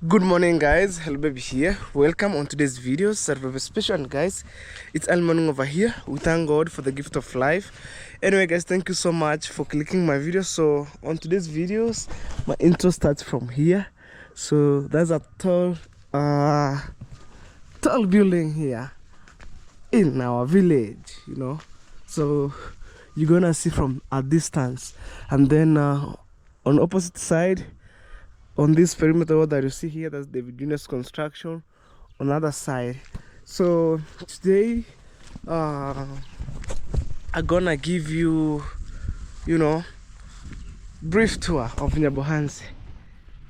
Good morning, guys. Hello baby here. Welcome on today's video. Very special, and guys, it's early morning over here. We thank God for the gift of life. Anyway, guys, thank you so much for clicking my video. So on today's videos, my intro starts from here. So there's a tall building here in our village, so you're gonna see from a distance, and then on the opposite side, on this perimeter wall that you see here, that's the Virginia's construction on the other side. So today I'm gonna give you brief tour of Nyabohanse.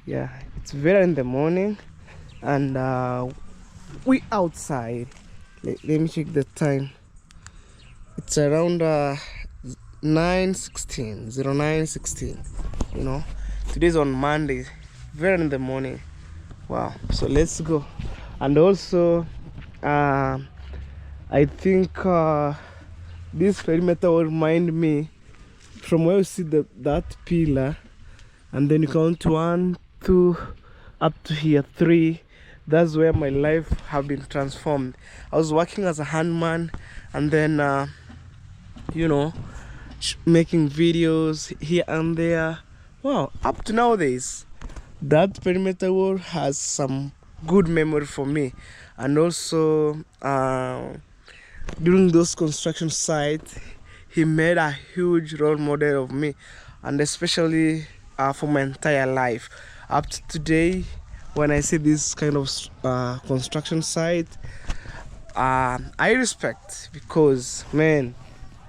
Yeah, it's very in the morning, and we outside. Let me check the time. It's around 9:16, 09:16. Today's on Monday, very in the morning. Wow. So let's go. And also I think this perimeter will remind me from where you see that pillar, and then you count 1, 2 up to here 3. That's where my life have been transformed. I was working as a handman, and then making videos here and there. Wow, up to nowadays, that perimeter wall has some good memory for me. And also during those construction sites, he made a huge role model of me, and especially for my entire life up to today. When I see this kind of construction site, I respect, because man,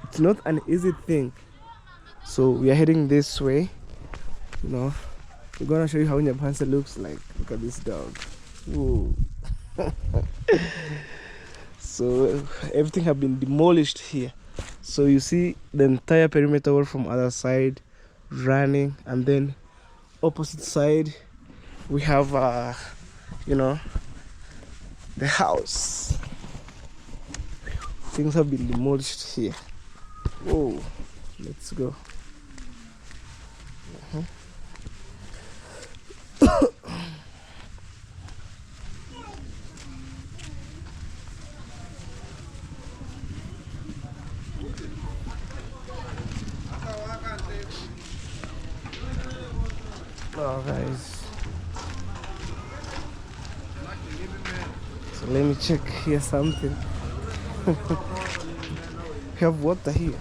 it's not an easy thing. So we are heading this way. We're gonna show you how Nyabohanse looks like. Look at this dog. Whoa. So everything have been demolished here. So you see the entire perimeter wall from other side running, and then opposite side we have the house. Things have been demolished here. Whoa, let's go. Oh guys, so let me check here something. We have water here.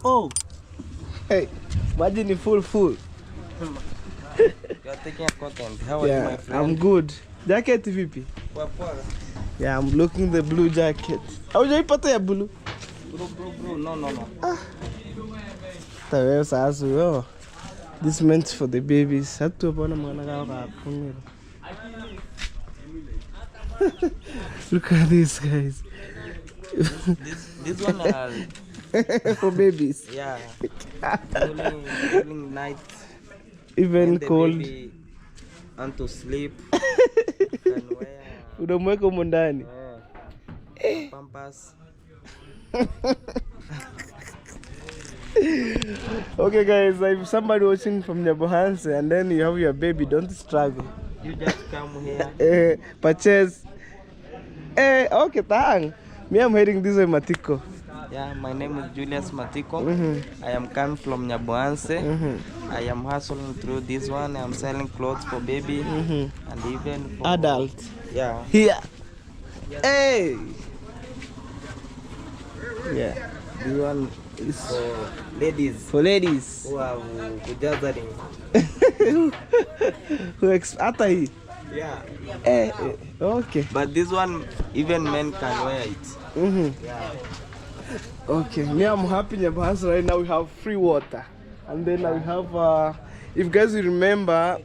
Oh, hey, imagine full. You're taking a content. How are you, my friend? I'm good. Jacket vipi? Yeah, I'm looking the blue jacket. Haujaipata ya blue? Bro, no. Tawewe sasa yo. This meant for the babies. Hatu hapana mwana kawa kapungira. Look at this, guys. This one for babies. Yeah. During night. Even cold. And to sleep. Unamweka humo ndani. Pampas. Okay guys, if somebody watching from Nyabohanse and then you have your baby, don't struggle. You just come here. Purchase. Okay, thanks. Me, I'm heading this way, Matiko. Yeah, my name is Julius Matiko. I am coming from Nyabohanse. I am hustling through this one. I am selling clothes for baby and even for adult. Yeah. Here. Hey. Yeah. This one is for ladies. For ladies. Who are gathering. After he. Yeah. Okay. But this one, even men can wear it. Yeah. Okay. Me, I'm happy in Nyabohanse right now. We have free water, and then we have. If you guys will remember,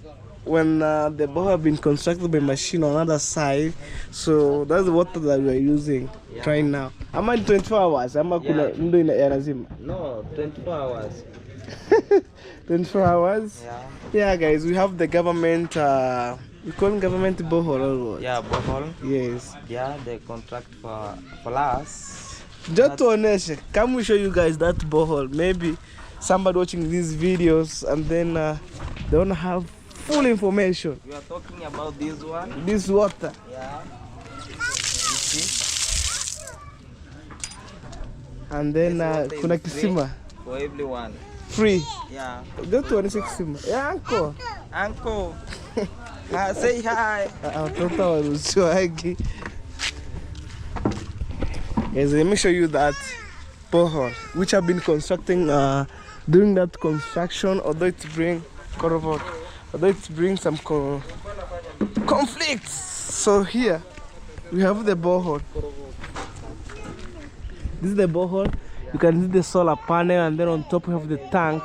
when the boat have been constructed by machine on the other side, so that's the water that we are using right now. Am I 24 hours? Am I No, 24 hours. 24 hours? Yeah, guys, we have the government, we call it government borehole. Yeah, borehole. Yes. Yeah, they contract for us. Just to honest, can we show you guys that borehole? Maybe somebody watching these videos and then they don't have full information. We are talking about this one. This water. Yeah. You see? And then This water kuna is kisima. For everyone. Free. Yeah. Don't want to kisima. Yeah, uncle. Uncle. Say hi. Watoto waruhusiwagi. Yes, let me show you that borehole which have been constructing during that construction, although it brings some conflicts. So here we have the borehole. This is the borehole. You can see the solar panel, and then on top we have the tank.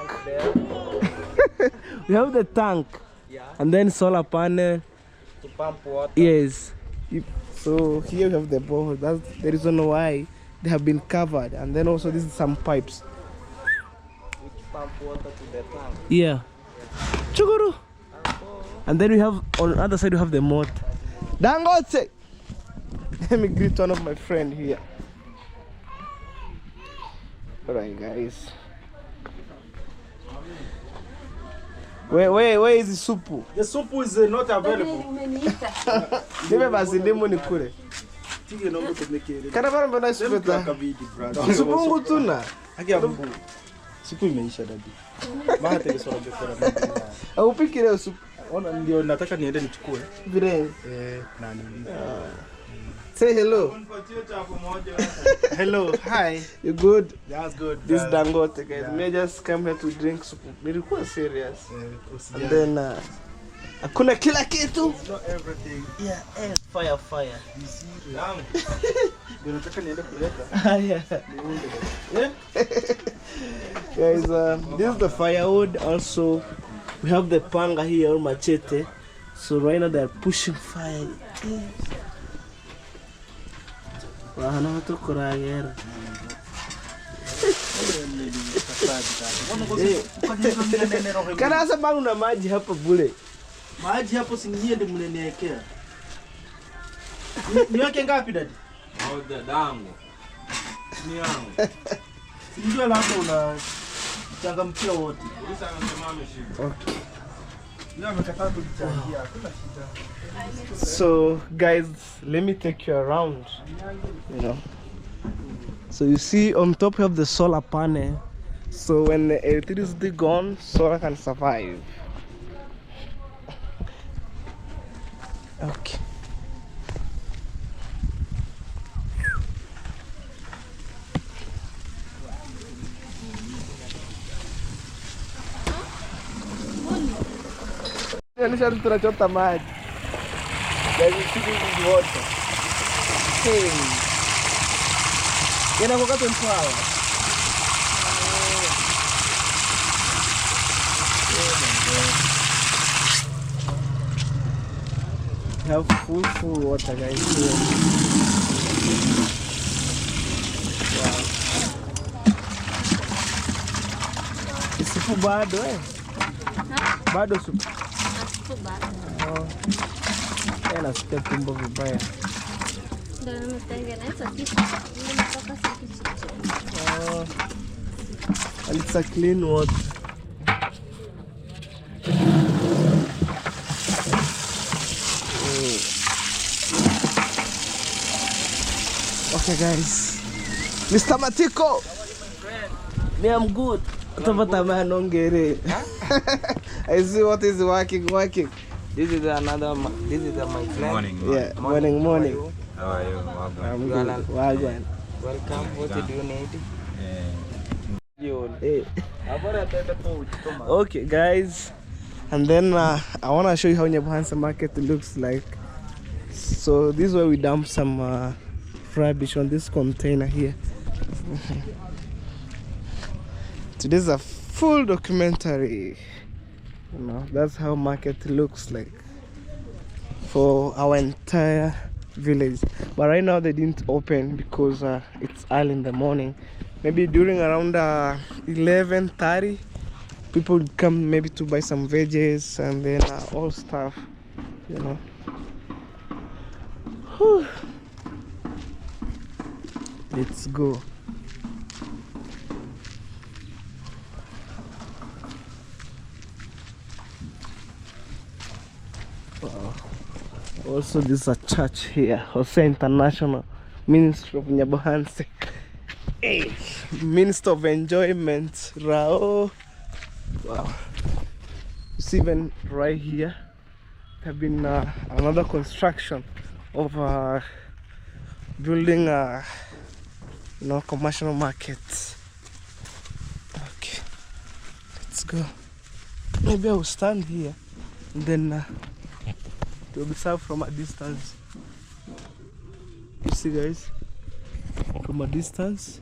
We have the tank, and then solar panel To pump water. Yes. So here we have the borehole. That's the reason why they have been covered. And then also this is some pipes. Which pump water to the tank. Yeah. Chuguru. And then we have on the other side we have the motor. Dangote. Let me greet one of my friend here. Alright guys. Where is the soup? The soup is not available. Nibe basi ndimu ni kule. Tige nombe kumekele. Kana bana bana sipeta. Kabidi brother. Supungu tuna. Haki ya Mungu. Siku imeisha dadi. Maana telesora befora. Au piki leo soup. Ona ndio nataka niende nichukue. Vile. Nani? Say hello. Hello, hi. You good? That's good. This Dangote guys. May just come here to drink soup. Nilikuwa serious. And then hakuna kila kitu. Not everything. Yeah, fire. Ndio nataka niende kuleta. Yeah. Guys, this is the firewood. Also, we have the panga here or machete. So right now they are pushing fire. Wahana tu kuragera. Kana sababu una maji hapa bure. Maji hapo singie ndio mneniwekea. Niweke ngapi dadi? Dango. Ni yangu. Ndio labda una changamkia wote. Okay. Leo amekataa kuchangia. Hakuna shida. So guys, let me take you around. You know. So you see on top of the solar panel. So when the electricity is gone, solar can survive. Okay. Nisha tunachota maji. Guys, you see this is water. Hey. Inakuwa 24 hours. We have full water guys here. Wow. Supu bado bado supu. Oh. Nasikia tumbo vibaya. Ndio nimetengeneza kitu. Nimetoka siku. Oh. And it's a clean water. Okay guys, Mr. Matiko, me I'm good. Utapata manongere. I see what is working. This is another. This is my friend. Morning. Yeah, morning. How are you? I'm good. Wagwan. Welcome. What do you need? Hey. Okay guys, and then I want to show you how Nyabuhansa market looks like. So this is where we dump some rubbish on this container here. Today's a full documentary. You know, that's how market looks like for our entire village. But right now they didn't open because it's early in the morning. Maybe during around 11:30 people would come maybe to buy some veggies and then all stuff, you know. Whew. Let's go. Wow. Also, this is a church here, Jose International Ministry of Nyabohanse. Hey, Minister of Enjoyment, Rao. Wow. It's even right here. There have been another construction of building commercial markets. Okay, let's go. Maybe I will stand here and then to observe from a distance. You see, guys, from a distance,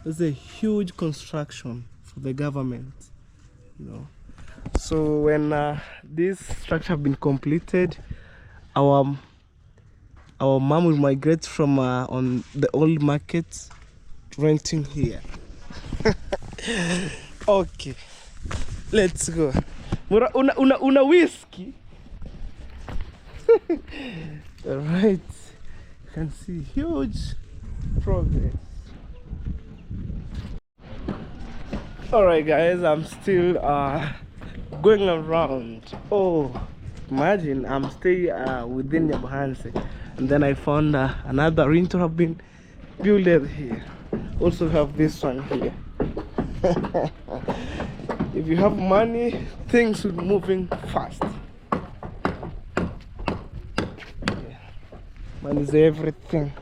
there's a huge construction for the government, you know. So when this structure have been completed, our mom will migrate from on the old market renting here. Okay, let's go. Una whiskey. All right, you can see huge progress. All right, guys, I'm still going around. Oh, imagine I'm staying within Nyabohanse, and then I found another rental have been built here. Also have this one here. If you have money, things will moving fast. Yeah. Money is everything.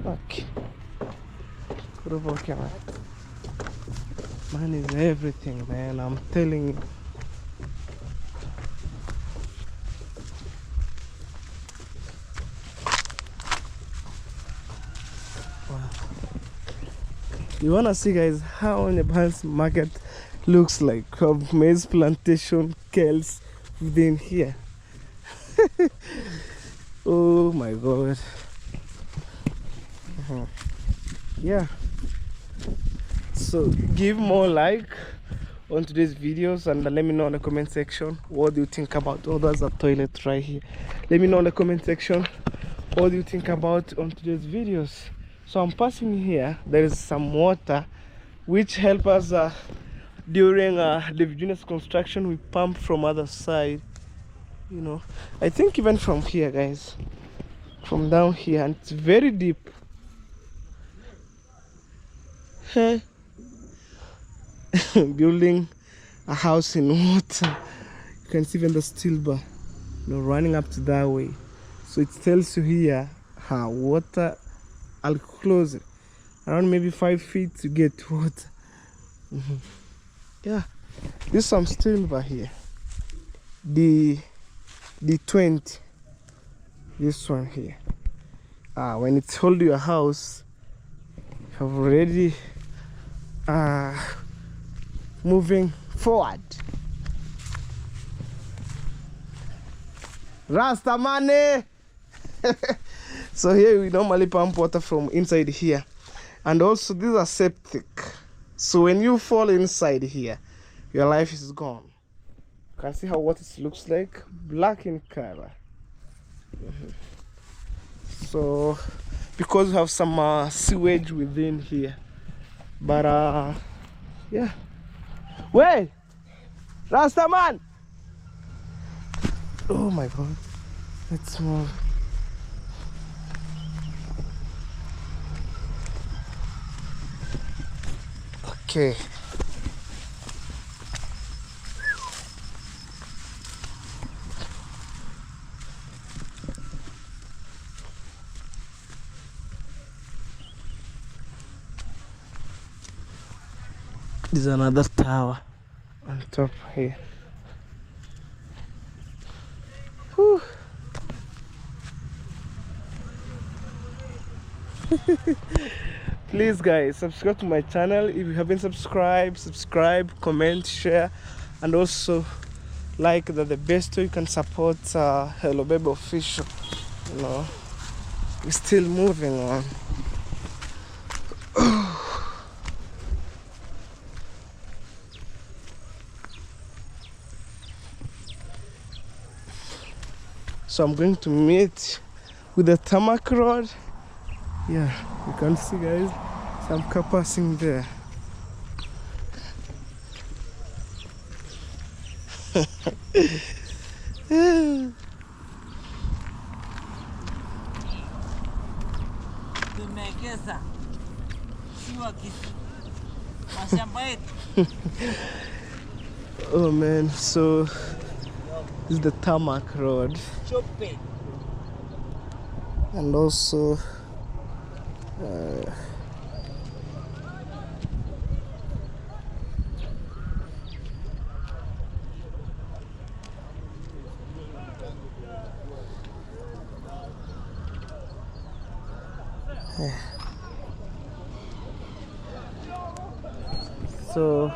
Okay. Money is everything, man. I'm telling you. Wow. You wanna see, guys, how Nyabohanse market looks like? Of maize plantation, kales within here. Oh my god. Yeah. So give more like on today's videos and let me know in the comment section what do you think about. Oh, there's a toilet right here. Let me know in the comment section what do you think about on today's videos. So I'm passing here. There is some water which help us during the Virginia's construction. We pump from other side, you know. I think even from here, guys, from down here, and it's very deep. Hey. Building a house in water. You can see even the steel bar, you know, running up to that way. So it tells you here how water. I'll close it around maybe 5 feet to get water. Yeah, there's some steel bar here. The 20. This one here. When it's hold your house, you have already moving forward. Rasta money. So here we normally pump water from inside here, and also these are septic. So when you fall inside here, your life is gone. You can see how water looks like, black in color. So because we have some sewage within here, but yeah. Wait, Rasta man. Oh my god, let's move. Okay. There's another tower on top here. Whew. Please, guys, subscribe to my channel. If you haven't subscribed, subscribe, comment, share, and also like that. The best way you can support Hello Baby Official. You know, we're still moving on. So I'm going to meet with the Tarmac road. Yeah, you can see, guys, some car passing there. Tumegeza siwa mashamba yetu. Oh man, so this is the Tarmac road. Chope. And also so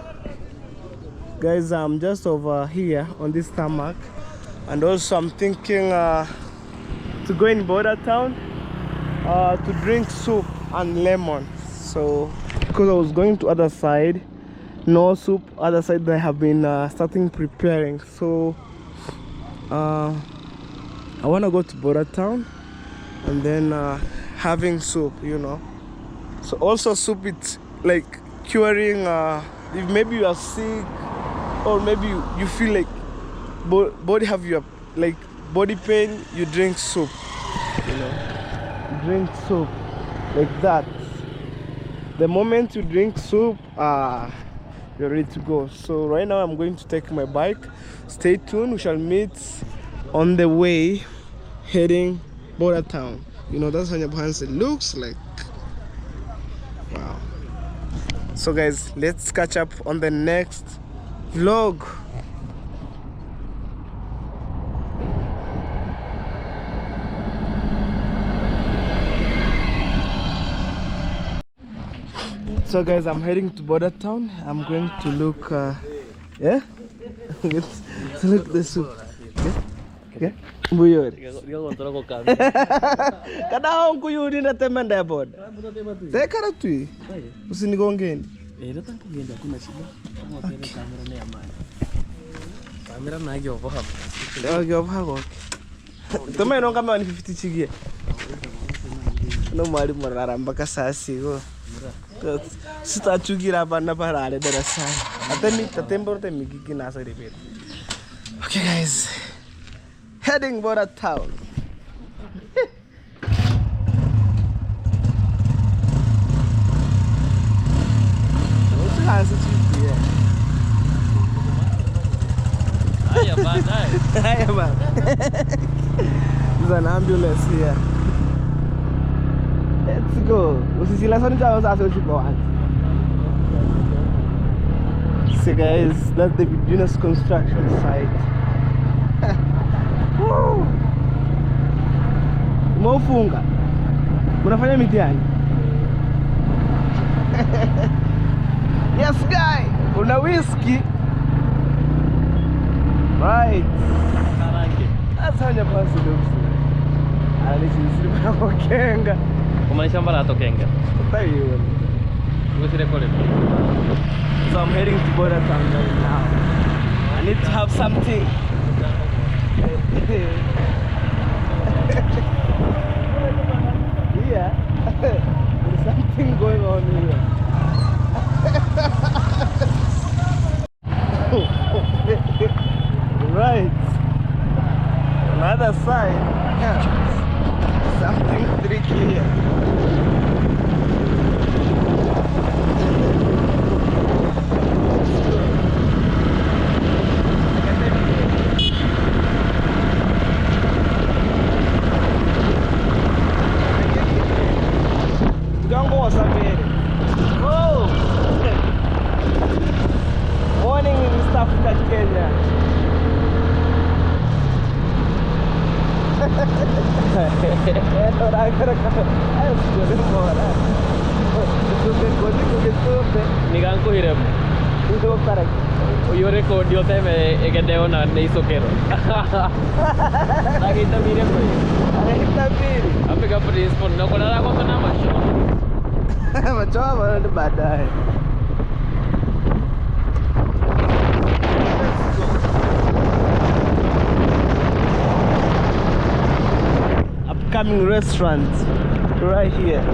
guys, I'm just over here on this tarmac, and also I'm thinking to go in border town to drink soup and lemon. So because I was going to other side, no soup, other side they have been starting preparing. So I want to go to border town and then having soup, you know. So also soup, it's like curing if maybe you are sick, or maybe you feel like body have your like body pain, you drink soup, you know. Drink soup like that. The moment you drink soup, you're ready to go. So right now I'm going to take my bike. Stay tuned, we shall meet on the way heading border town. You know, that's how Nyabuhanse looks like. Wow. So guys, let's catch up on the next vlog. So guys, I'm heading to border town. I'm going to look yeah to look the soup. Yeah? Buyur. Kada hongu yudi na temenda boda. Tekara tu. Usinigongeni. Nataka kuenda kuna shida. Kama wapenda kamera na amani. Kamera na hiyo hapo. Ndio hapo. Tuma ino kama ni 50 chigie. No mali murara mpaka saa sigo. Sitachugira abana parare darasa. Atemi tatembo temi gigi na sare bit. Okay guys. Heading border town. Haya bana. Haya bana. There's an ambulance here. Let's go. Usisilasoni cha sasa uchuko wapi? So guys, that's the Venus construction site. Woo! Umefunga. Unafanya mitihani? Yes guy, una whiskey. Right. That's how Nyabuhanse looks like. Alisisima Kenga. Kumaanisha mbarato Kenga. Tayo. Usire kole. So I'm heading to border town right now. I need to have something. Yeah. There's something going on here. Right. Another side. Yeah. Something tricky here. Don't go somewhere. Oh! Morning in East Africa, Kenya. Niganku hirem. Itu correct. Yo record yo te me egedeo na nei sokero. Lagi ta mirem. Kita pilih. Apa ka respond na kona ako to na mas. Macam mana badai. Upcoming restaurant right here.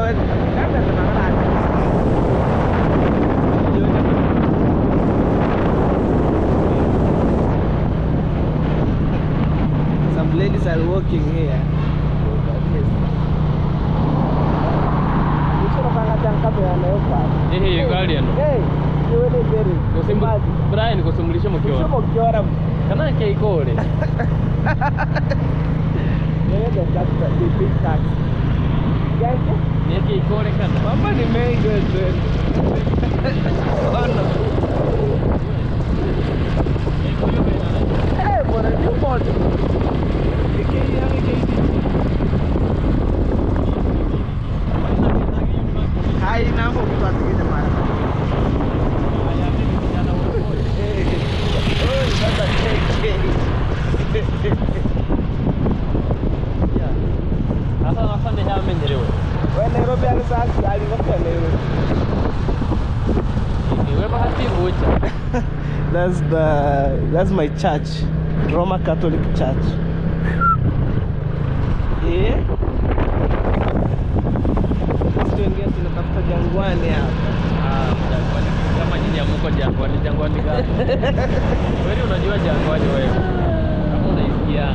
Some ladies are walking here. Brian kusumulisha mkiora. Kana keikore. The big tax. Ni keikore kana. Mama ni mengi wewe. Eh, bora ni moto. Hai na kwa kitu kingine mara. That's my church, Roman Catholic Church. Yeah. Tuingia tunatafuta jangwani hapa. Jangwani kama nyinyi amuko jangwani gani? Wewe unajua jangwani wewe. Kama unaisikia.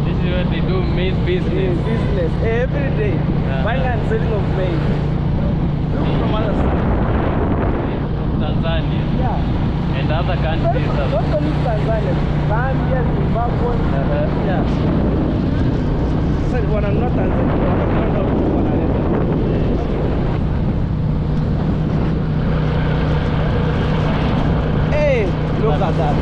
This is where they do maize business. Business every day. Buying and selling of maize. Look from other side. From Tanzania. Yeah. And other countries. Not only Tanzania, Zambia, Zimbabwe. Yeah. So when I'm not Tanzania, I'm not Hey, look at that.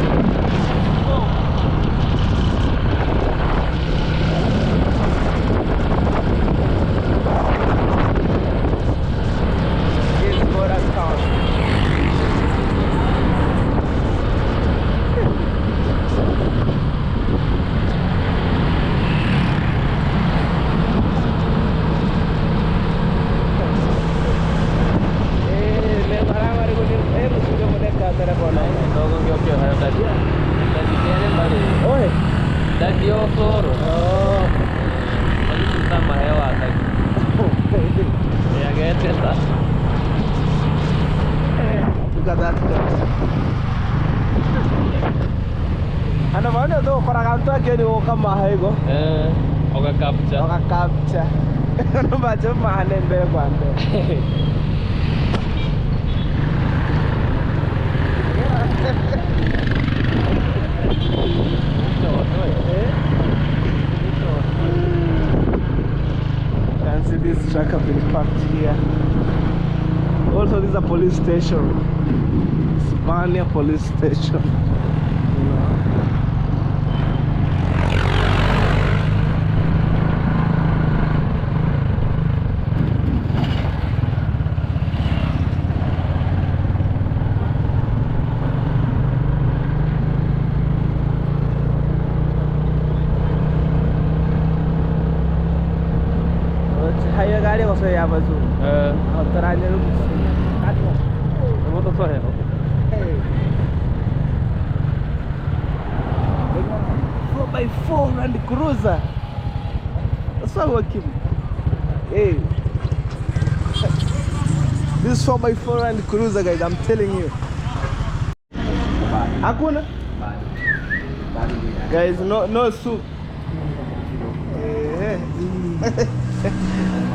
Look at that. Ana maana ndo kwa kanto yake ni kama haigo. Oga capture. Oga capture. Ana bacho mahane mbele kwanza. Can see this truck have been parked here. Also, this is a police station. Spania police station. Haya gari ko sa yaba zo. Taranya ru. Moto hai. 4x4 Land Cruiser. That's what we're keeping. Hey. This 4x4 Land Cruiser, guys, I'm telling you. Hakuna? Guys, no soup.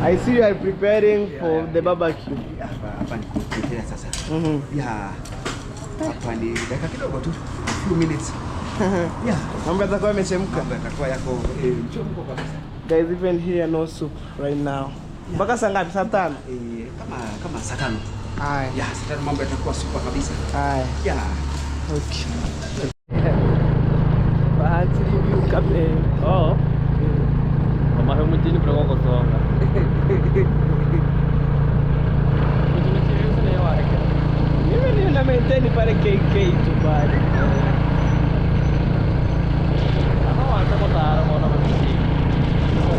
I see you are preparing for the barbecue. Hapa ni kupikia sasa. Yeah. Hapa ni dakika kidogo tu. Few minutes. Yeah. Mambo yatakuwa yamechemka. Mambo yatakuwa yako mchomko kabisa. Guys, even here no soup right now. Mpaka saa ngapi? Saa 5? Kama saa 5. Aye. Yeah, saa 5 mambo yatakuwa super kabisa. Aye. Yeah. Okay. Bahati review kape. Oh. Kama hayo mjini bro wako songa. maintain pale KK tu pale. Ano wanza kutara mwana mziki.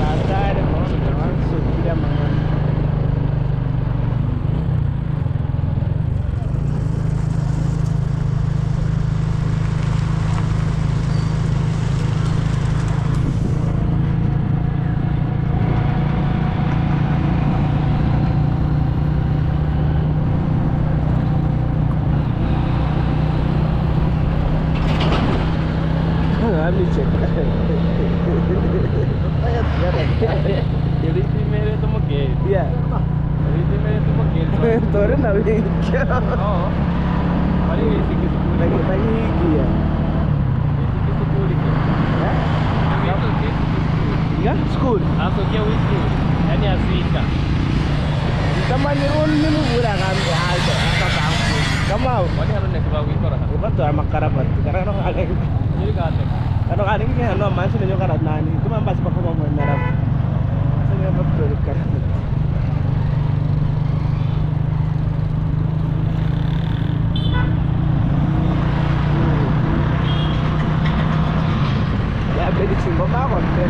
Hatari maana jamaa sio kila mama. Jadi mere tu mungkin. Yeah. Jadi mere tu mungkin. Tore na wingi. Oh. Paling sikit Lagi hiki ya. sikit lagi. Itu Ya, school. Aku kia whisky. Yani Afrika. Kama ni roll ni mura kambi haja hata kambi. Kama Wani harus nak bawa whisky orang. ubato amakarabat. Karena ada Jadi kata. ano kaning kaya no man sila yung karat nani. Tumambas pa ko mo narap. Saya betul karat. Ya bedi simbo pa konten.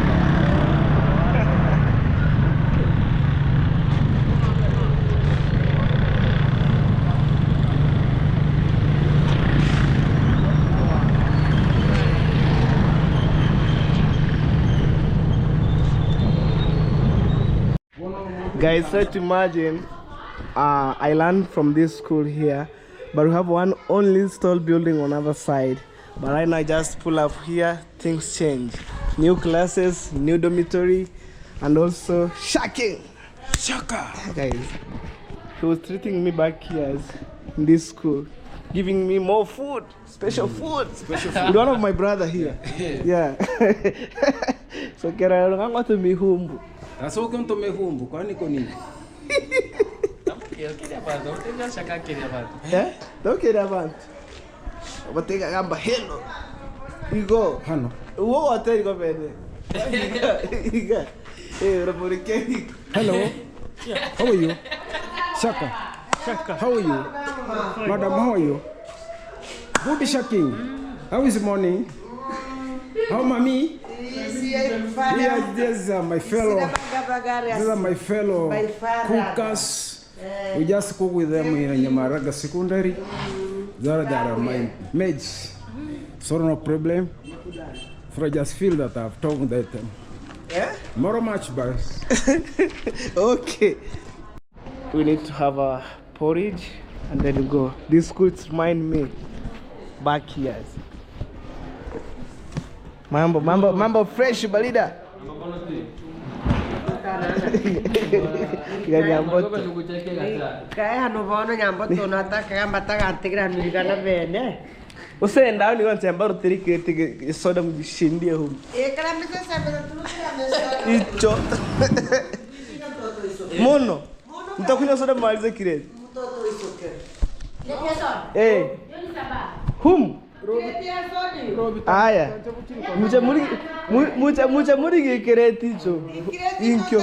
Guys, try to imagine I learned from this school here, but we have one only tall building on other side. But right now I just pull up here, things change. New classes, new dormitory, and also shocking. Shaka! Guys, he was treating me back here in this school, giving me more food, special food. With one of my brother here. Yeah. So kera nga to me humbu. Sasa uko mehumbu kwani ko nini? Kira apa? Tengok cakap kira apa? Don't care about. But take a gamba hello. You go. Hano. What hotel go bene? Hey, Republican. Hello. How are you? Shaka. How are you? Madam, how are you? Good shaking. How is the morning? How mommy? Yes, these are my fellow. These are my fellow cookers. We just cook with them in Nyamaraga Secondary. They are my mates. So no problem. For I just feel that I've told that more much, but Okay. We need to have a porridge and then we go. These schools remind me back here. Mambo fresh balida. Ya nyamboto. Kaya hano bono nyamboto nata kaya mataga antigra nirigana bene. Usenda ni wanti ambaro tiki soda mjishindie huko. Kala misa sabela tulukira mesa. Icho. Mono. Nitakunywa soda malize kireti. Mtoto isoke. Eh. Hum. Aya. Mucha muri kireti icho. Inkyo.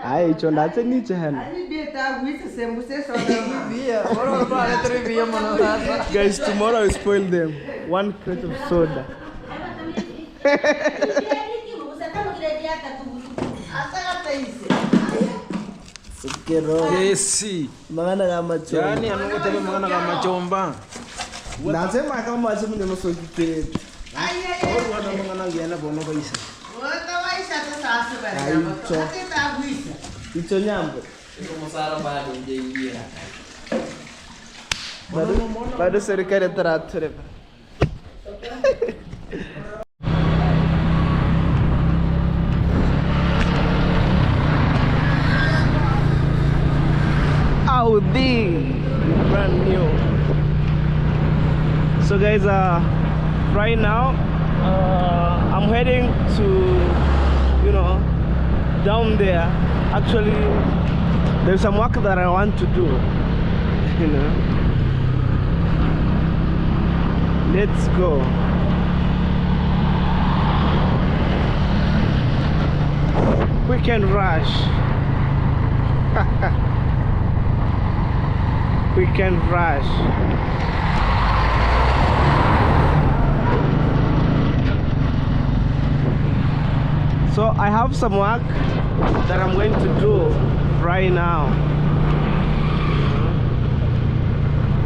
Aya icho ndache niche hano. Guys, tomorrow I spoil them. 1 crate of soda. Esi. Mangana kama chomba. Yani anungo tele mangana kama chomba. Nasema kama acha mwenye masoji kireti. Oro wana mangana ngena bono baisa. Icho nyambo. Musara bado hujaingia. Bado serikali ataratore. Audi brand new. So guys, right now I'm heading to, you know, down there. Actually, there's some work that I want to do, you know. Let's go. Weekend rush. weekend rush. So I have some work that I'm going to do right now.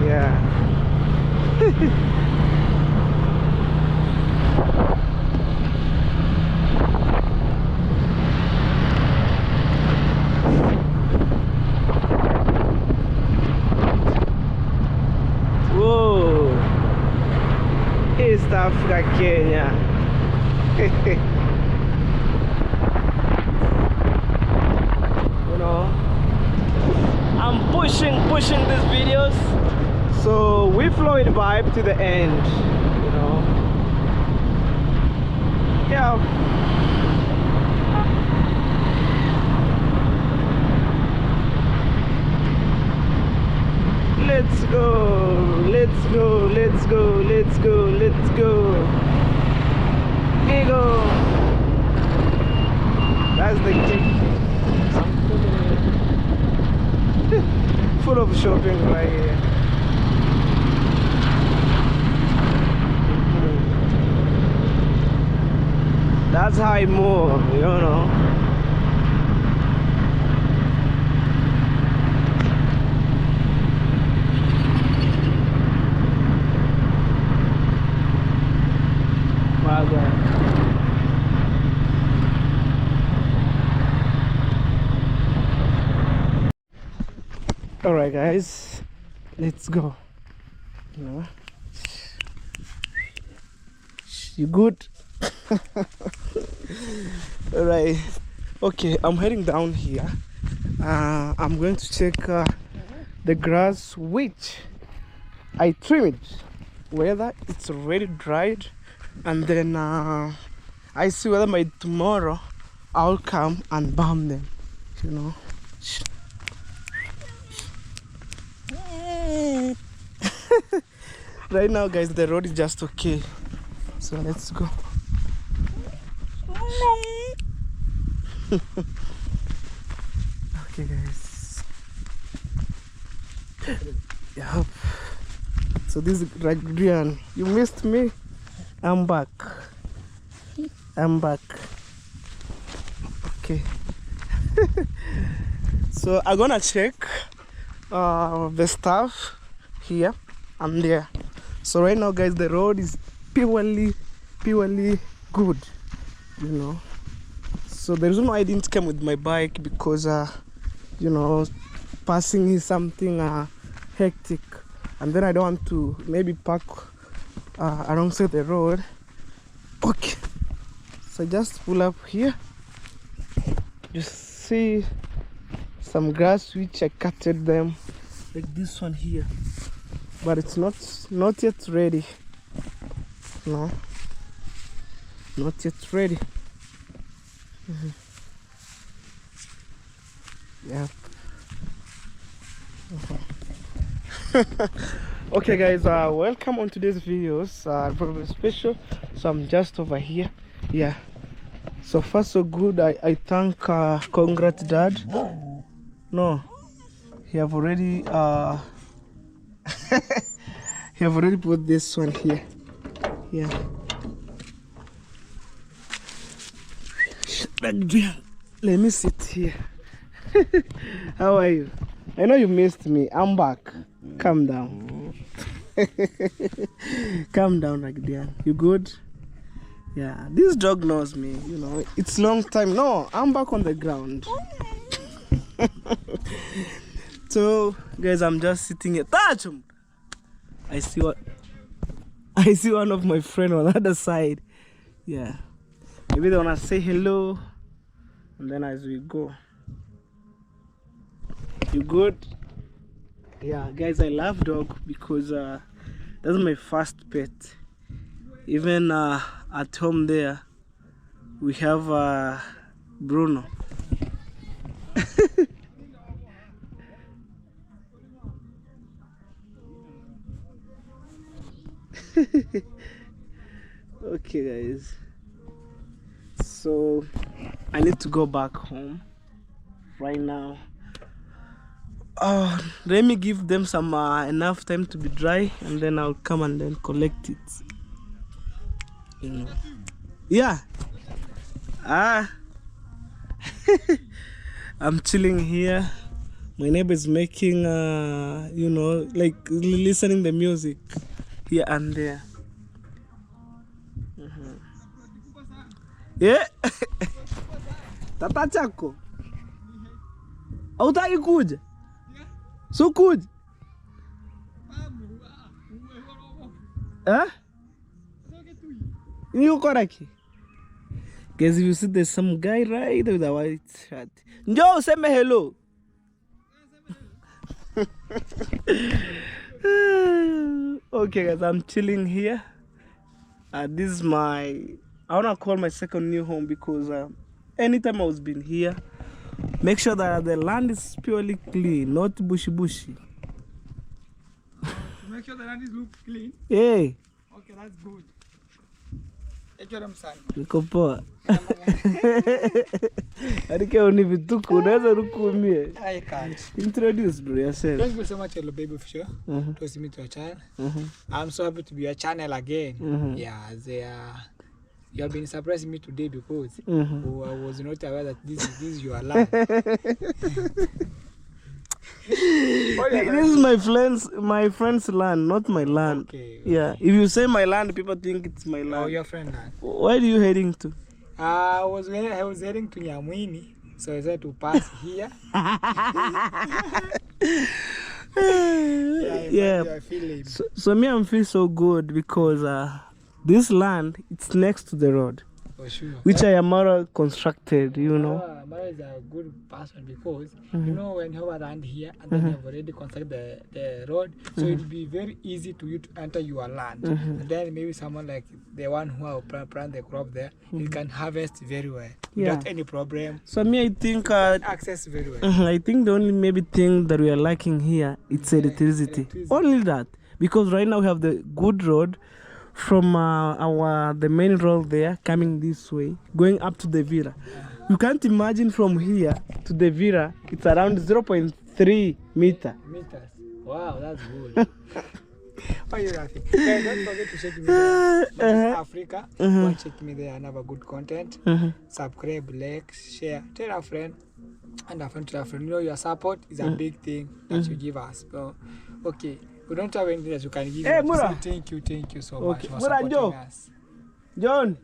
Yeah. Whoa. East Africa, Kenya. You know, I'm pushing these videos, so we flow it vibe to the end. You know, yeah. Let's go, let's go, let's go, let's go, let's go. Here you go. That's the key. Full of shopping right here. That's how I move, you know. All right, guys, let's go. You know, you good? All right. Okay, I'm heading down here. I'm going to check the grass which I trimmed, whether it's already dried, and then I see whether by tomorrow I'll come and burn them. You know. Right now, guys, the road is just okay, so let's go. Okay, guys. Yep. So this is Ragrian. You missed me. I'm back. I'm back. Okay. So I'm gonna check the stuff here and there. So right now, guys, the road is purely good, you know. So the reason why I didn't come with my bike, because you know, passing is something hectic, and then I don't want to maybe park alongside the road. Okay, so just pull up here. You see some grass which I cutted them, like this one here, but it's not yet ready. No, not yet ready. Yeah. Okay, guys, welcome on today's videos. Very special. So I'm just over here. Yeah, so far so good. I thank congrats dad. No, he have already he have already put this one here. Yeah. Let me sit here. How are you? I know you missed me. I'm back. Calm down. Calm down, Ragdian. You good? Yeah. This dog knows me. You know, it's long time. No, I'm back on the ground. So, guys, I'm just sitting here. Touch him. I see one of my friends on the other side. Yeah. Maybe they wanna say hello, and then as we go. You good? Yeah, guys, I love dog because that's my first pet. Even at home there, we have Bruno. Okay, guys, so I need to go back home right now. Let me give them some enough time to be dry, and then I'll come and then collect it. You know. Yeah. I'm chilling here. My neighbor is making, you know, like listening the music here and there. Yeah. Tata chako. Hautaki kuja? So kuja? You correct. Guys, if you see there's some guy right there with a white shirt. Njo, say me hello. Okay guys, I'm chilling here. This is my, I wanna call my second new home because anytime I was been here, make sure that the land is purely clean, not bushy. Make sure the land is look clean. Hey. Okay, that's good. Niko poa. Arike uni vituko, unaweza rukumie. I can't. Introduce bro yourself. Thank you so much, hello baby official. To see me to your channel. I'm so happy to be your channel again. Yeah, you have been surprising me today because I was not aware that this is your land. This is my friend's land, not my land. Okay. Yeah, if you say my land, people think it's my land. Oh, your friend land. Where are you heading to? I was heading to Nyamwini, so I said to pass here. Yeah. So me, I'm feel so good because this land, it's next to the road. For sure. Which I am Mara constructed, you know. Mara is a good person because you know when you have a land here and then you have already constructed the road, so it will be very easy to you to enter your land. And then maybe someone like the one who have plant the crop there, he can harvest very well without any problem. So me, I think access very well. I think the only maybe thing that we are lacking here, it's electricity. Only that, because right now we have the good road from the main road there coming this way going up to the villa. You can't imagine from here to the villa, it's around 0.3 meters. Wow, that's good. Why are you laughing? Guys, don't forget to check me there. Africa. Go and check me there and have a good content. Subscribe, like, share, tell a friend, and a friend to a friend. You know, your support is a big thing that you give us. So, okay. We don't have anything that you can give. Hey, Mura. Thank you so much for supporting us. John,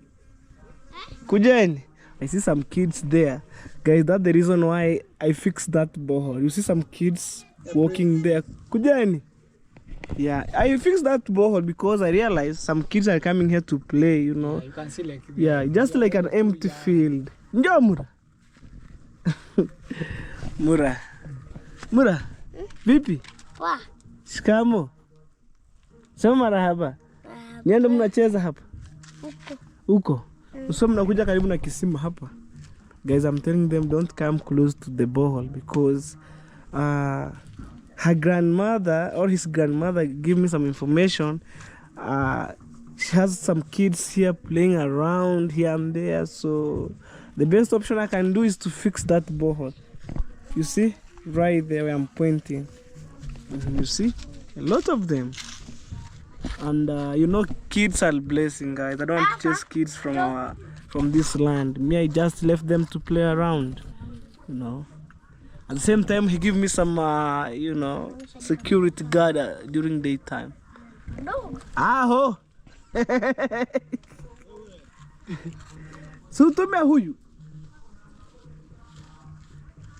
Kujeni. I see some kids there. Guys, that's the reason why I fixed that borehole. You see some kids walking there. Kujeni. Yeah, I fixed that borehole because I realized some kids are coming here to play, you know. Yeah, you can see like... Yeah, just like an empty field. Njo, Mura. Mura. Vipi? Wa. Shikamo. Sema marahaba. Niende mnacheza hapa? Huko. So mnakuja karibu na kisima hapa. Guys, I'm telling them don't come close to the borehole because her grandmother or his grandmother gave me some information. She has some kids here playing around here and there, so the best option I can do is to fix that borehole. You see? Right there where I'm pointing. You see? A lot of them. And you know, kids are blessing, guys. I don't want to chase kids from this land. Me, I just left them to play around, you know. At the same time, he gave me some, you know, security guard during daytime. No. Aho! So, tell me who you.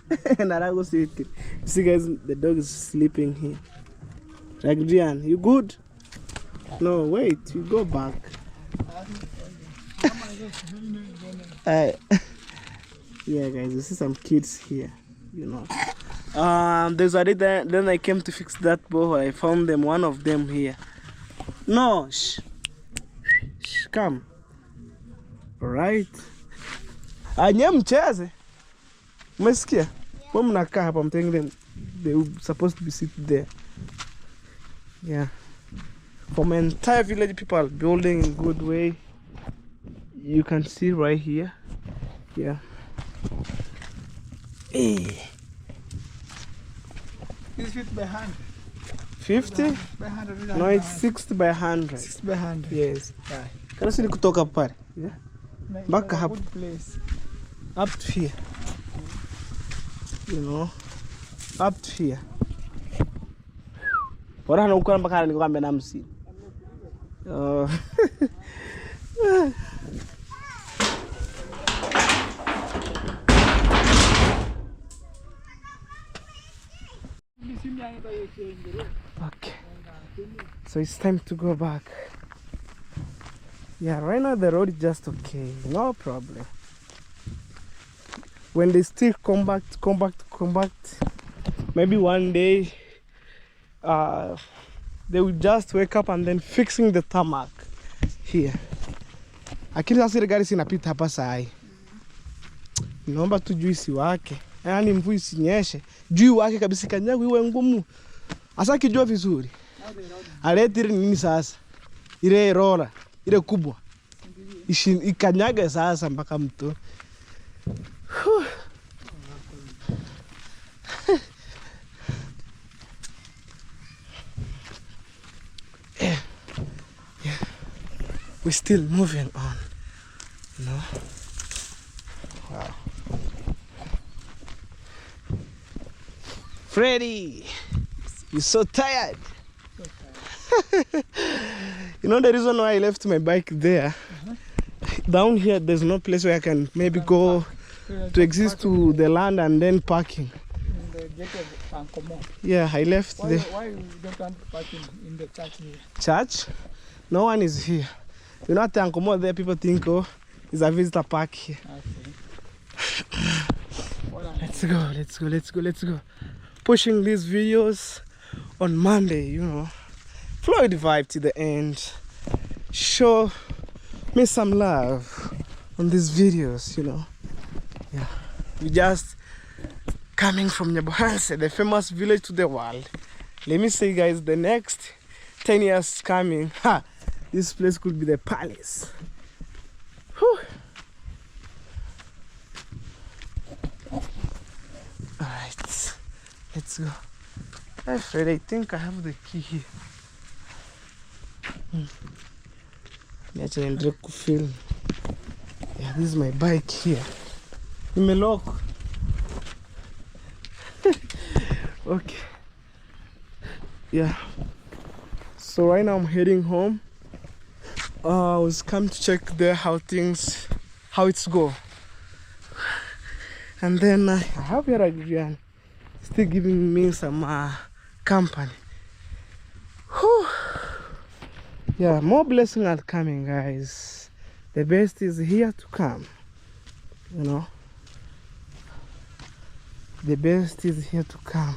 Narago City. You see, guys, the dog is sleeping here. Adrian, you good? No, wait, you go back. Yeah, guys, you see some kids here, you know. There's a day then I came to fix that borehole. I found them, one of them here. No, shh, come. All right. Nye mcheze. Umesikia? Kwa mnakaa hapa, I'm telling them they were supposed to be sitting there. Yeah. For my entire village, people are building in good way. You can see right here. Yeah. Hey. It's 50 by 100. 50? By 100. No, it's 60 by 100. 60 by 100. Yes. Yeah. Can I see kutoka pale? Yeah. Back up. Good place. Up to here. You know. Up to here. Ora hana ukora mpaka nikwambia na 50. Oh. Okay. So it's time to go back. Yeah, right now the road is just okay, no problem. When they still compact, maybe one day they will just wake up and then fixing the tarmac here. Lakini sasa ile gari sinapita hapa sai. Naomba tu juu isiwake. Yaani mvua isinyeshe. Juu wake kabisa kanyagu iwe ngumu. Asa kijua vizuri. Alete nini sasa? Ile rola, ile kubwa. Ikanyage sasa mpaka mto. Yeah. We're still moving on. You know? Wow. Freddy, you're so tired. You know the reason why I left my bike there? Down here, there's no place where I can maybe go to exit to the land and then parking. In the gate of Ankomo. Yeah, I left there. Why you don't want to park in the church here? Church? No one is here. You know, at Ankomo there, people think, oh, it's a visitor park here. Okay. Let's go. Pushing these videos on Monday, you know. Floyd vibe to the end. Show me some love on these videos, you know. Yeah. We just coming from Nyabohanse, the famous village to the world. Let me say, guys, the next 10 years coming, this place could be the palace. Whew. Alright, let's go. Hey Fred, I think I have the key here. Actually, film. Yeah, this is my bike here. In my lock. Okay. Yeah. So right now I'm heading home. I was come to check there how it's go. And then I have here Adrian still giving me some company. Whew. Yeah, more blessings are coming, guys. The best is here to come. You know, the best is here to come.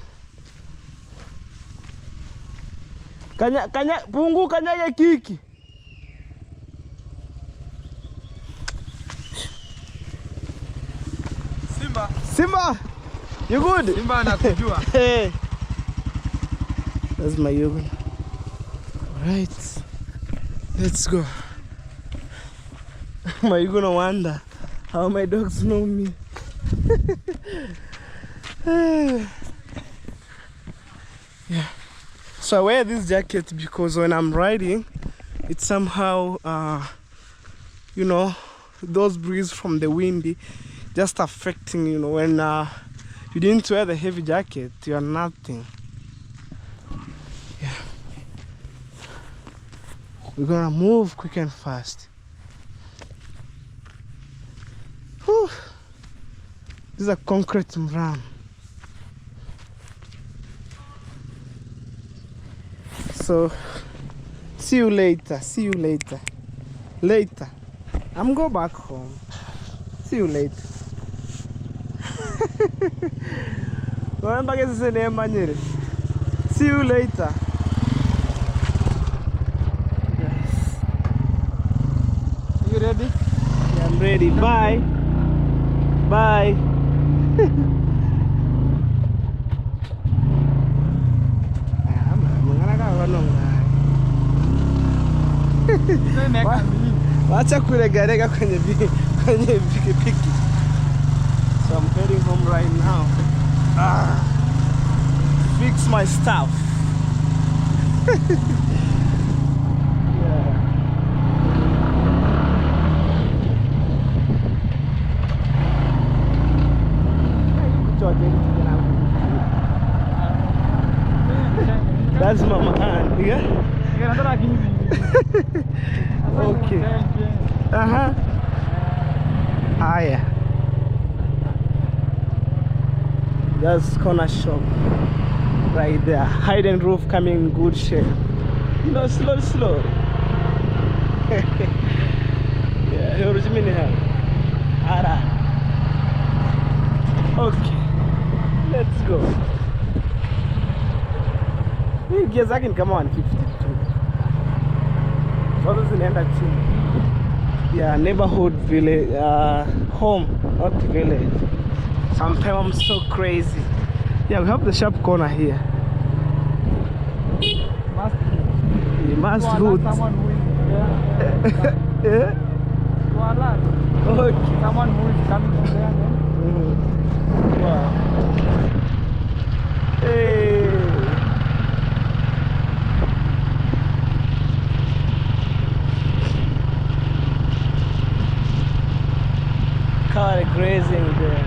Pungu kanyage kiki. Simba, you good? Simba nakujua. Hey, that's my yoga. Right, let's go. You gonna wonder how my dogs know me. Yeah. So I wear this jacket because when I'm riding, it's somehow, you know, those breeze from the windy just affecting, you know, when you didn't wear the heavy jacket, you are nothing. Yeah. We're gonna move quick and fast. Whew. This is a concrete run. So, see you later. Later. I'm going back home. See you later. See you later. Yes. You ready? Yeah, I'm ready. Bye. Bye. Wacha kuregarega kwenye pikipiki. So I'm heading home right now. Fix That's my stuff. That's Mama Ann, yeah? Okay. Ah, yeah. That's corner shop right there. Hidden roof coming in good shape. You know, slow. Yeah, you're here. Alright. Okay. Let's go. Hii gear zake ni kama 150 tu. Zote zinaenda chini. Yeah, neighborhood village, home, not village. Sometimes I'm so crazy. Yeah, we have the sharp corner here. You must hood. Someone who is Yeah? Okay. someone who is coming from there. Wow. Hey. Car grazing there.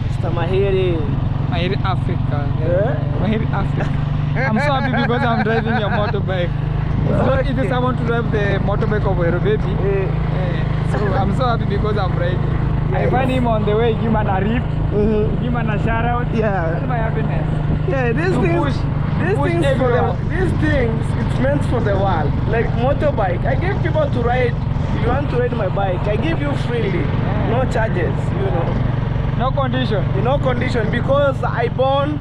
Mr. Mahiri. Mahiri Africa. Yeah? Mahiri Africa. I'm so happy because I'm driving your motorbike. It is someone to drive the motorbike of Hero Baby. So I'm so happy because I'm riding. I find him on the way, give him a rip, give him a shout out. Yeah. That's my happiness. Yeah, these things, it's meant for the world. Like motorbike, I give people to ride. If you want to ride my bike, I give you freely, no charges, you know. No condition. No condition, because I found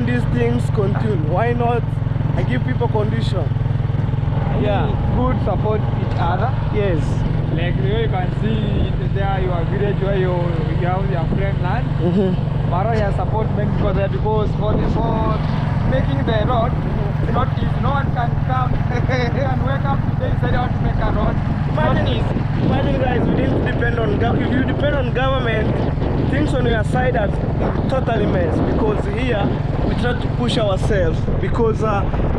these things continue. Why not? I give people condition. Yeah. Good support each other. Yes. Like the way you can see there your village where you have your friend land. Maro has support men because for making the road not easy. No one can come and wake up today and say they want to make a road. Imagine guys, we didn't depend on government. If you depend on government, things on your side are totally mess. Because here we try to push ourselves. Because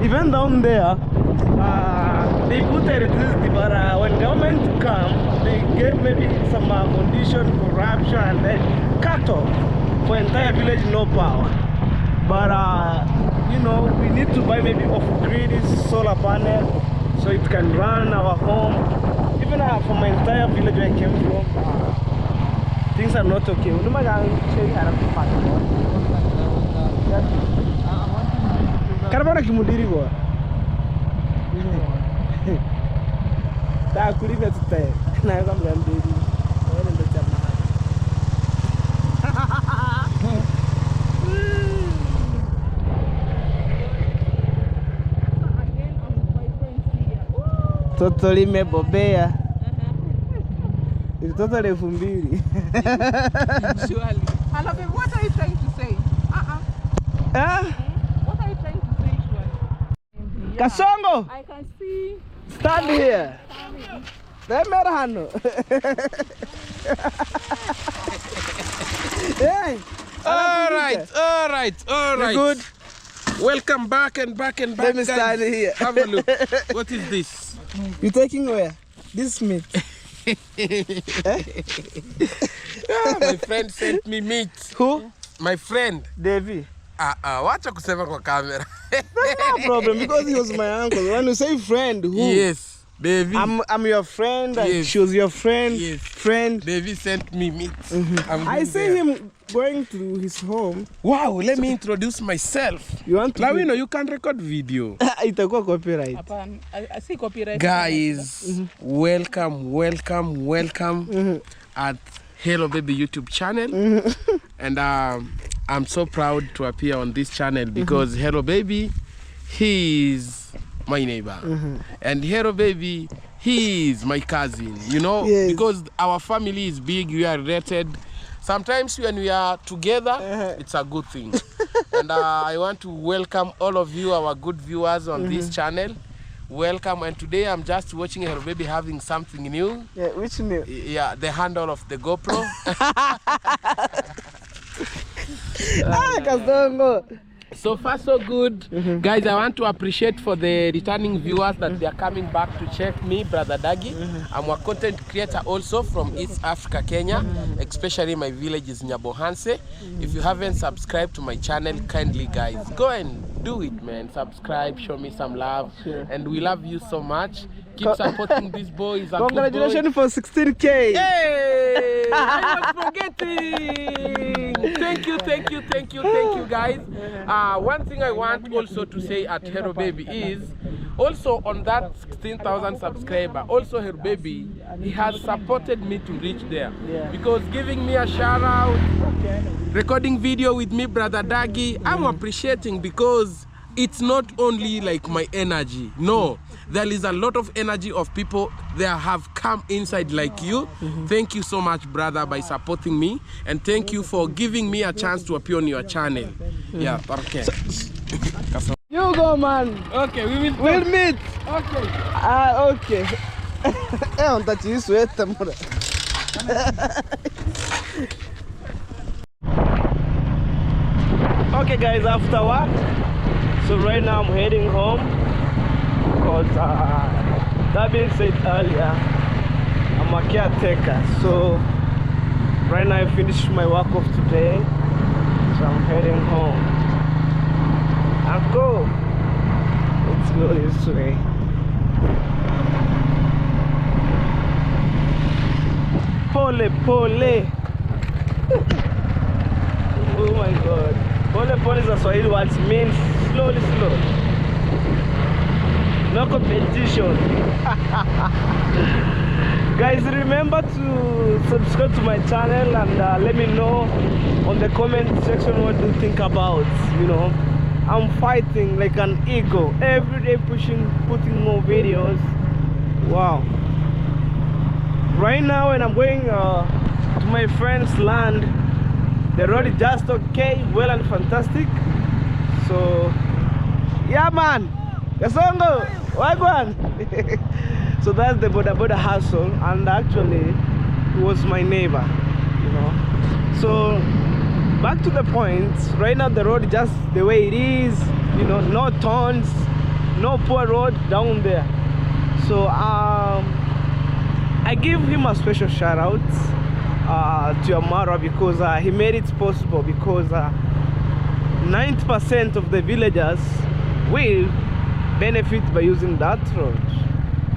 even down there, they put electricity, but when government come, they get maybe some condition, corruption, and then cut off for entire village, no power. But you know, we need to buy maybe off-grid solar panel so it can run our home. Even for my entire village where I came from, things are not okay. Karabana kimudiri boy. Ta kuliga tutaye. Na kama ngambiri. Wale ndo chama. Toto limebobea. It's totally 2,000. Surely. Hello, babe, what are you trying to say? What are you trying to say, Shwali? Kasongo! I can see. Stand here. Hey. All right. You good? Welcome back and back. Let me stand here. Have a look. What is this? You taking where? This meat. My friend sent me meat. Who? My friend. Davy. Wacha kusema kwa camera. No problem, because he was my uncle. When you say friend, who? Yes, Davy. I'm your friend. Yes. She was your friend. Yes. Friend. Davy sent me meat. I see him going to his home. Wow, let me introduce myself. You want to? Now you know you can record video. Itakuwa copyright. I see copyright. Guys, welcome at Hello Baby YouTube channel. And I'm so proud to appear on this channel because Hello Baby, he is my neighbor. And Hello Baby, he is my cousin, you know, yes. Because our family is big, we are related. Sometimes when we are together, it's a good thing. And I want to welcome all of you, our good viewers on this channel. welcome. And today I'm just watching Hero Baby having something new. Yeah, which new? Yeah, the handle of the GoPro. So far so good. Guys, I want to appreciate for the returning viewers that they are coming back to check me, Brother Dagi. I'm a content creator also from East Africa, Kenya, especially my village is Nyabohanse. If you haven't subscribed to my channel, kindly guys, go and do it, man. Subscribe, show me some love, and we love you so much. Keep supporting these boys. Congratulations for 16K. Hey, I was forgetting. Thank you, guys. One thing I want also to say at Hero Baby is also on that 16,000 subscriber. Also, Hero Baby, he has supported me to reach there because giving me a shout out, recording video with me, Brother Dagi. I'm appreciating because it's not only like my energy. No, there is a lot of energy of people that have come inside like you. Thank you so much, brother, by supporting me, and thank you for giving me a chance to appear on your channel. Yeah, okay. You go, man. Okay, we'll meet. Okay. Okay. I want to sweat. Okay, guys, after work. So right now I'm heading home because that being said earlier, I'm a caretaker. So right now I finished my work of today, so I'm heading home. I'll go. Let's go this way. Pole pole. Oh my god. Pole pole is a Swahili word, means slowly. No competition. Guys, remember to subscribe to my channel and let me know on the comment section what you think about. You know, I'm fighting like an ego every day, putting more videos. Wow. Right now when I'm going to my friend's land, the road is just okay, well and fantastic. So yeah, man, Gasongo, wagwan. So that's the boda hustle, and actually he was my neighbor, you know. So back to the point. Right now the road just the way it is, you know, no turns, no poor road down there. So I give him a special shout out to Amara because he made it possible, because 90% of the villagers will benefit by using that road,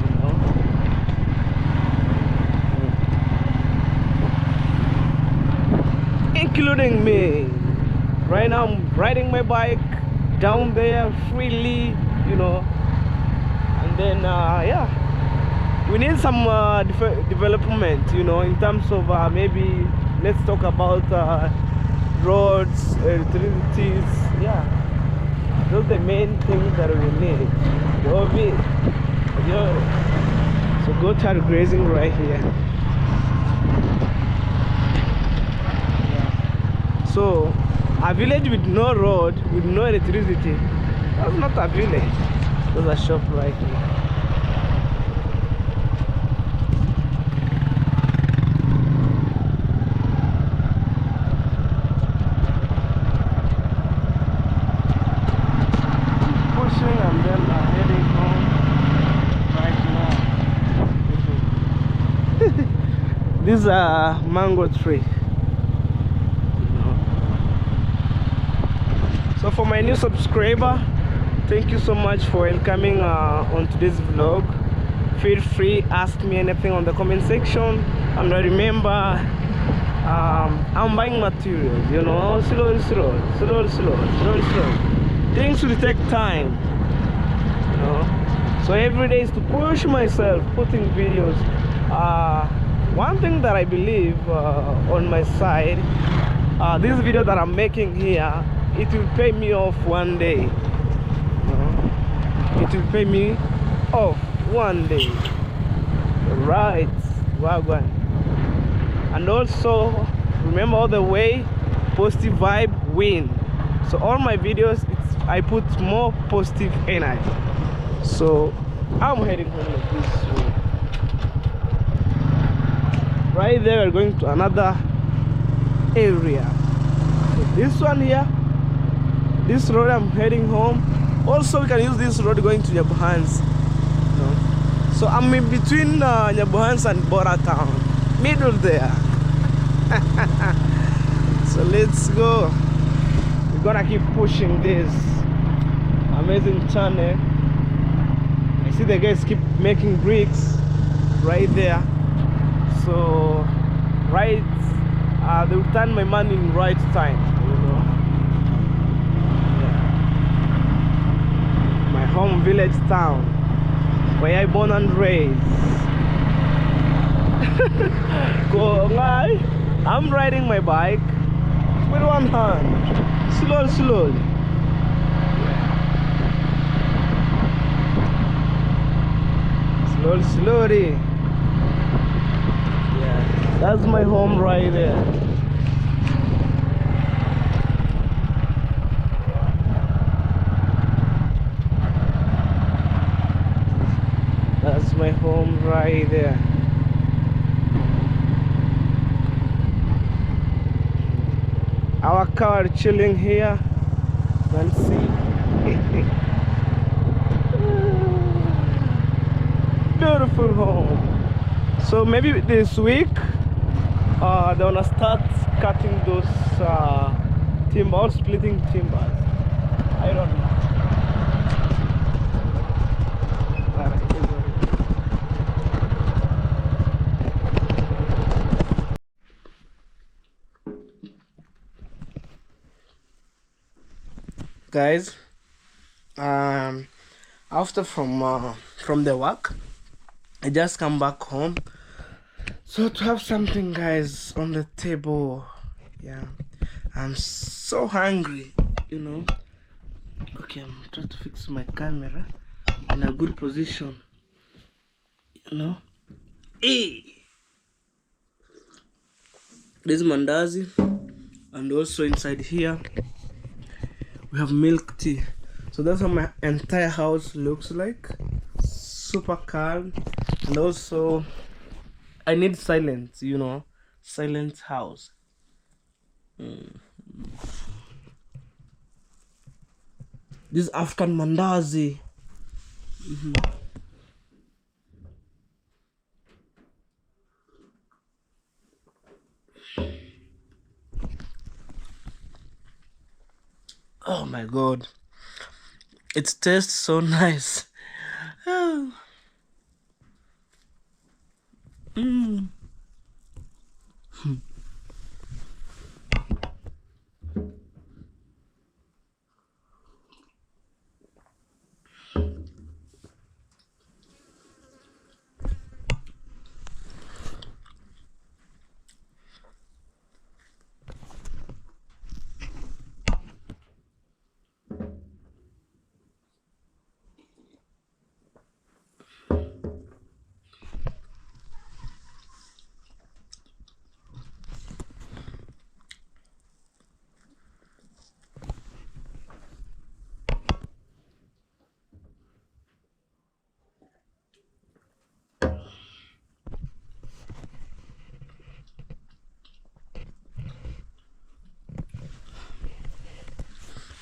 you know. Including me. Right now I'm riding my bike down there freely, you know. And then yeah, we need some development, you know, in terms of maybe let's talk about roads, utilities. Yeah, those are the main things that we need. So goats are grazing right here. So a village with no road, with no electricity, that's not a village. There's a shop right here. This is a mango tree. So for my new subscriber, thank you so much for welcoming on today's vlog. Feel free, ask me anything on the comment section. And remember, I'm buying materials, you know, slow. Things will take time, you know. So every day is to push myself, putting videos. One thing that I believe on my side, this video that I'm making here, it will pay me off one day. It will pay me off one day. Right, wagwan. And also remember all the way, positive vibe win. So all my videos, I put more positive energy. So I'm heading home like this way. Right there, we're going to another area. So this one here, this road, I'm heading home. Also, we can use this road going to Nyabuhans. You know? So I'm in between Nyabuhans and Bora town, middle there. So let's go. We're gonna keep pushing this amazing channel. I see the guys keep making bricks right there. So right, they will turn my money in right time, you know. Yeah. My home village town, where I born and raised. I'm riding my bike with one hand, slowly. Slowly. Yeah, that's my home right there. That's my home right there. Our car chilling here. Let's see. Beautiful home. So maybe this week they're gonna start cutting those timber or splitting timbers. I don't know. Guys, after from the work, I just come back home, so to have something, guys, on the table. Yeah, I'm so hungry, you know. Okay, I'm trying to fix my camera in a good position, you know. Hey, this is mandazi, and also inside here we have milk tea. So that's how my entire house looks like. Super calm. And also I need silence, you know. Silent house. This African mandazi. Oh my god, it tastes so nice. Oh.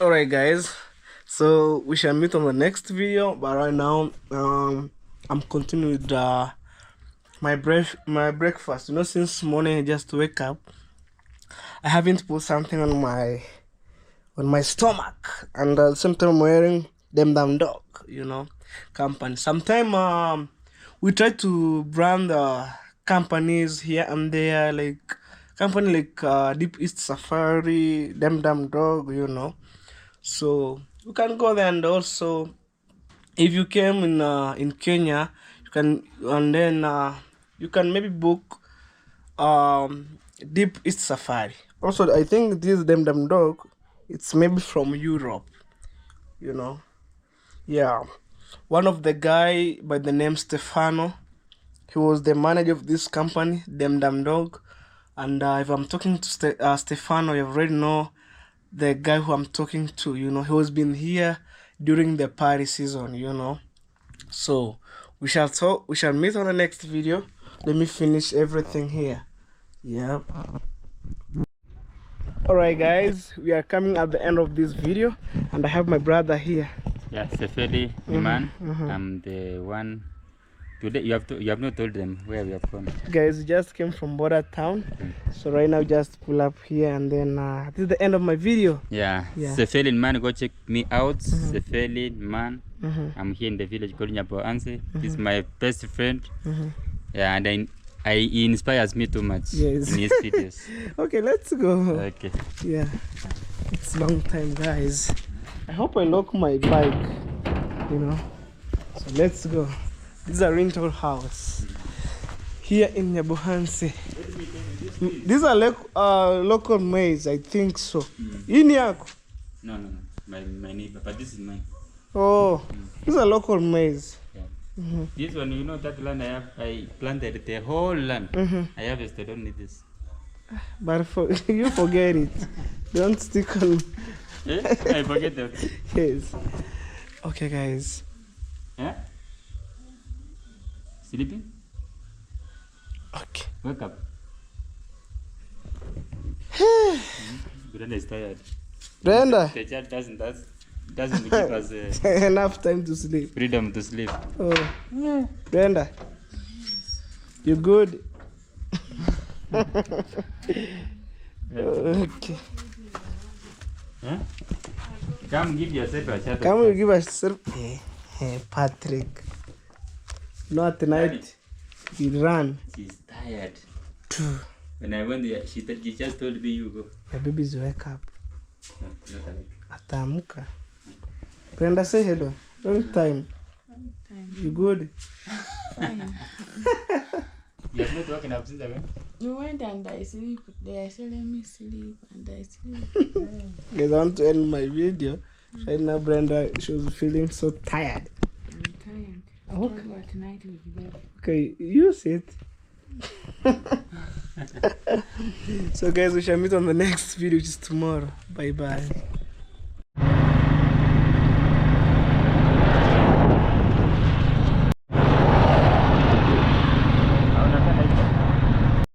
Alright guys, so we shall meet on the next video, but right now I'm continuing with my breakfast. You know, since morning I just wake up, I haven't put something on my stomach, and at the same time I'm wearing them damn dog, you know, company. Sometimes we try to brand companies here and there, like company like Deep East Safari, them damn dog, you know. So you can go there, and also if you came in Kenya, you can, and then you can maybe book Deep East Safari. Also, I think this them dog, it's maybe from Europe, you know. Yeah, one of the guy by the name Stefano, he was the manager of this company, them dog. And if I'm talking to Stefano, you already know the guy who I'm talking to, you know. He was been here during the party season, you know. So we shall meet on the next video. Let me finish everything here. Yeah. Alright guys, we are coming at the end of this video and I have my brother here. Yeah, Sefeli, man. I'm the one. Today you have not told them where we have come. Guys, we just came from border town. So right now just pull up here and then this is the end of my video. Yeah. Sefeli man, go check me out. Sefeli man. I'm here in the village called Nyaboanse. This is my best friend. Yeah, and he inspires me too much in his videos. Okay, let's go. Okay. Yeah. It's a long time, guys. I hope I lock my bike, you know. So let's go. This is a rental house here in Nyabohanse. These are local maize, I think so. In yako? No. My neighbor, but this is mine. Oh, these are local maize. Yeah. This one, you know, that land I planted the whole land. I harvested, don't need this. But you forget it. Don't stick on. I forget that. Yes. Okay, guys. Yeah? Sleeping? Okay. Wake up. Brenda is tired. Brenda? The child doesn't give us enough time to sleep. Freedom to sleep. Oh. Brenda? You good? Okay. Huh? Come give yourself a shot. Come you give us hey, Patrick. Not tonight. You run. She's tired. When I went there, she just told me you go. My babies wake up. No, not like. Atamuka. Brenda, say hello. Long time. You good? Fine. You have not woken up since then? You went and I sleep. They are telling me sleep and I sleep. Guys, I want to end my video. Right now, Brenda, she was feeling so tired. I'm tired. Okay. Tonight will be better. Okay, you sit. So guys, we shall meet on the next video, which is tomorrow. Bye bye.